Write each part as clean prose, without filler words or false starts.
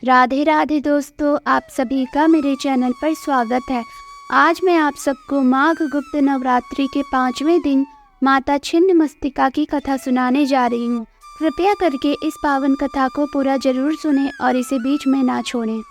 राधे राधे दोस्तों, आप सभी का मेरे चैनल पर स्वागत है। आज मैं आप सबको माघ गुप्त नवरात्रि के 5वें दिन माता छिन्नमस्तिका की कथा सुनाने जा रही हूँ। कृपया करके इस पावन कथा को पूरा जरूर सुनें और इसे बीच में ना छोड़ें।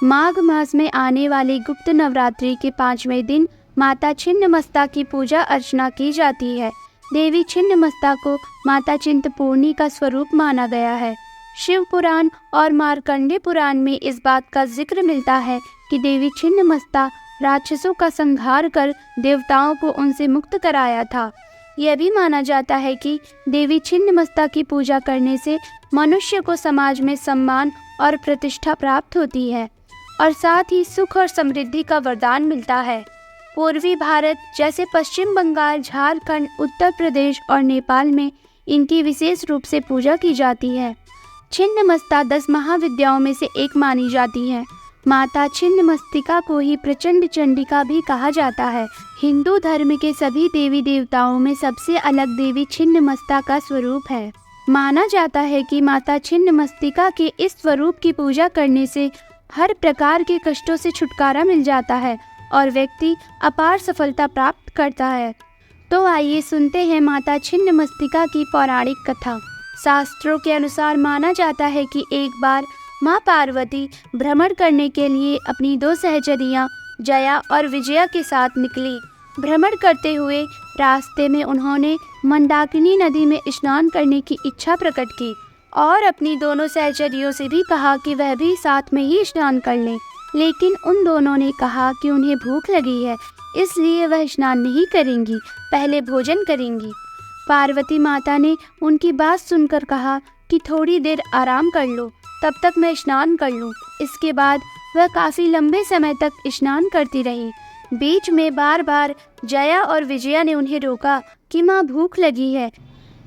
माघ मास में आने वाली गुप्त नवरात्रि के 5वें दिन माता छिन्नमस्ता की पूजा अर्चना की जाती है। देवी छिन्नमस्ता को माता चिंतपूर्णी का स्वरूप माना गया है। शिव पुराण और मार्कंडे पुराण में इस बात का जिक्र मिलता है कि देवी छिन्नमस्ता राक्षसों का संहार कर देवताओं को उनसे मुक्त कराया था। यह भी माना जाता है कि देवी छिन्नमस्ता की पूजा करने से मनुष्य को समाज में सम्मान और प्रतिष्ठा प्राप्त होती है और साथ ही सुख और समृद्धि का वरदान मिलता है। पूर्वी भारत जैसे पश्चिम बंगाल, झारखंड, उत्तर प्रदेश और नेपाल में इनकी विशेष रूप से पूजा की जाती है। छिन्नमस्ता 10 महाविद्याओं में से एक मानी जाती है। माता छिन्नमस्तिका को ही प्रचंड चंडिका भी कहा जाता है। हिंदू धर्म के सभी देवी देवताओं में सबसे अलग देवी छिन्नमस्ता का स्वरूप है। माना जाता है कि माता छिन्नमस्तिका के इस स्वरूप की पूजा करने से हर प्रकार के कष्टों से छुटकारा मिल जाता है और व्यक्ति अपार सफलता प्राप्त करता है। तो आइए सुनते हैं माता छिन्नमस्तिका की पौराणिक कथा। शास्त्रों के अनुसार माना जाता है कि एक बार माँ पार्वती भ्रमण करने के लिए अपनी 2 सहचरियाँ जया और विजया के साथ निकली। भ्रमण करते हुए रास्ते में उन्होंने मंदाकिनी नदी में स्नान करने की इच्छा प्रकट की और अपनी दोनों सहचरियों से भी कहा कि वह भी साथ में ही स्नान कर लें। लेकिन उन दोनों ने कहा कि उन्हें भूख लगी है, इसलिए वह स्नान नहीं करेंगी, पहले भोजन करेंगी। पार्वती माता ने उनकी बात सुनकर कहा कि थोड़ी देर आराम कर लो, तब तक मैं स्नान कर लूं। इसके बाद वह काफ़ी लंबे समय तक स्नान करती रही। बीच में बार बार जया और विजया ने उन्हें रोका कि माँ भूख लगी है,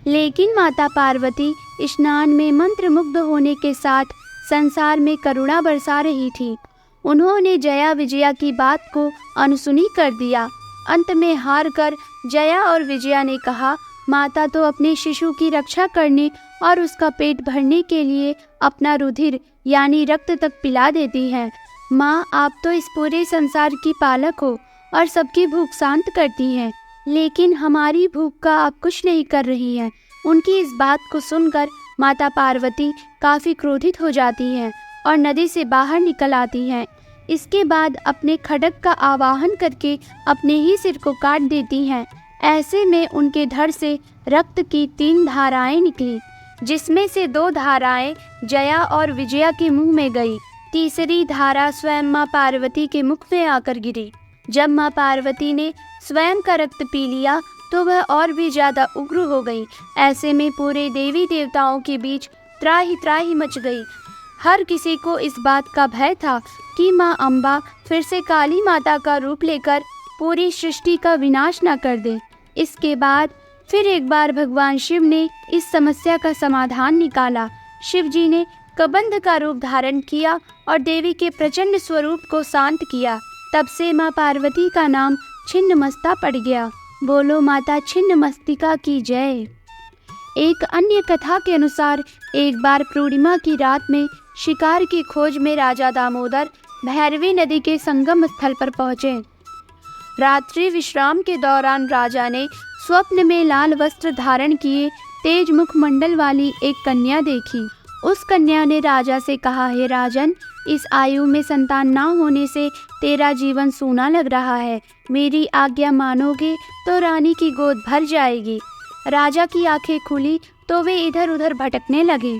लेकिन माता पार्वती स्नान में मंत्रमुग्ध होने के साथ संसार में करुणा बरसा रही थी। उन्होंने जया विजया की बात को अनसुनी कर दिया। अंत में हार कर जया और विजया ने कहा, माता तो अपने शिशु की रक्षा करने और उसका पेट भरने के लिए अपना रुधिर यानी रक्त तक पिला देती हैं। माँ, आप तो इस पूरे संसार की पालक हो और सबकी भूख शांत करती हैं, लेकिन हमारी भूख का आप कुछ नहीं कर रही हैं। उनकी इस बात को सुनकर माता पार्वती काफ़ी क्रोधित हो जाती हैं और नदी से बाहर निकल आती हैं। इसके बाद अपने खड्ग का आवाहन करके अपने ही सिर को काट देती हैं। ऐसे में उनके धड़ से रक्त की 3 धाराएं निकली, जिसमें से 2 धाराएं जया और विजया के मुंह में गई। तीसरी धारा स्वयं माँ पार्वती के मुख में आकर गिरी। जब माँ पार्वती ने स्वयं का रक्त पी लिया तो वह और भी ज़्यादा उग्र हो गई। ऐसे में पूरे देवी देवताओं के बीच त्राही त्राही मच गई। हर किसी को इस बात का भय था कि माँ अम्बा फिर से काली माता का रूप लेकर पूरी सृष्टि का विनाश न कर दे। इसके बाद फिर एक बार भगवान शिव ने इस समस्या का समाधान निकाला। शिव जी ने कबंध का रूप धारण किया और देवी के प्रचंड स्वरूप को शांत किया। तब से माँ पार्वती का नाम छिन्नमस्ता पड़ गया। बोलो माता छिन्नमस्तिका की जय। एक अन्य कथा के अनुसार एक बार पूर्णिमा की रात में शिकार की खोज में राजा दामोदर भैरवी नदी के संगम स्थल पर पहुँचे। रात्रि विश्राम के दौरान राजा ने स्वप्न में लाल वस्त्र धारण किए तेज मुखमंडल वाली एक कन्या देखी। उस कन्या ने राजा से कहा, हे राजन, इस आयु में संतान न होने से तेरा जीवन सूना लग रहा है। मेरी आज्ञा मानोगे तो रानी की गोद भर जाएगी। राजा की आंखें खुली तो वे इधर उधर भटकने लगे।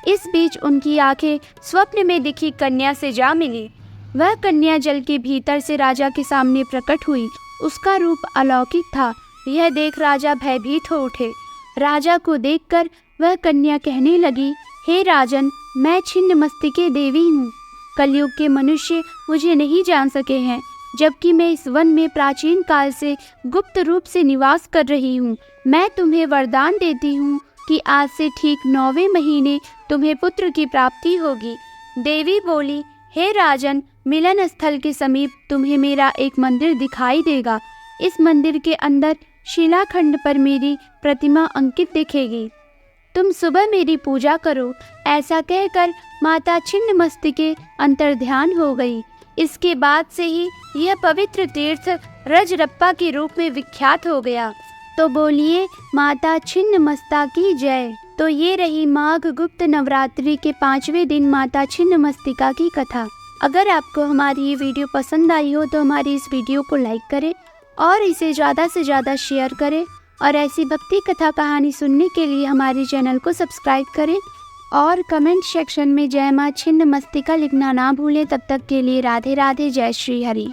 इस बीच उनकी आंखें स्वप्न में दिखी कन्या से जा मिली। वह कन्या जल के भीतर से राजा के सामने प्रकट हुई। उसका रूप अलौकिक था। यह देख राजा भयभीत हो उठे। राजा को देखकर वह कन्या कहने लगी, हे राजन, मैं छिन्नमस्तिके देवी हूँ। कलयुग के मनुष्य मुझे नहीं जान सके हैं, जबकि मैं इस वन में प्राचीन काल से गुप्त रूप से निवास कर रही हूँ। मैं तुम्हें वरदान देती हूँ कि आज से ठीक 9वें महीने तुम्हें पुत्र की प्राप्ति होगी। देवी बोली, हे राजन, मिलन स्थल के समीप तुम्हें मेरा एक मंदिर दिखाई देगा। इस मंदिर के अंदर शिलाखंड पर मेरी प्रतिमा अंकित दिखेगी। तुम सुबह मेरी पूजा करो, ऐसा कहकर माता छिन्नमस्तिके अंतर्ध्यान हो गई। इसके बाद से ही यह पवित्र तीर्थ रजरप्पा के रूप में विख्यात हो गया। तो बोलिए माता छिन्नमस्ता की जय। तो ये रही माघ गुप्त नवरात्रि के 5वें दिन माता छिन्नमस्तिका की कथा। अगर आपको हमारी ये वीडियो पसंद आई हो तो हमारी इस वीडियो को लाइक करें और इसे ज़्यादा से ज़्यादा शेयर करें, और ऐसी भक्ति कथा कहानी सुनने के लिए हमारे चैनल को सब्सक्राइब करें और कमेंट सेक्शन में जय माँ छिन्नमस्तिका लिखना ना भूलें। तब तक के लिए राधे राधे, जय श्री हरि।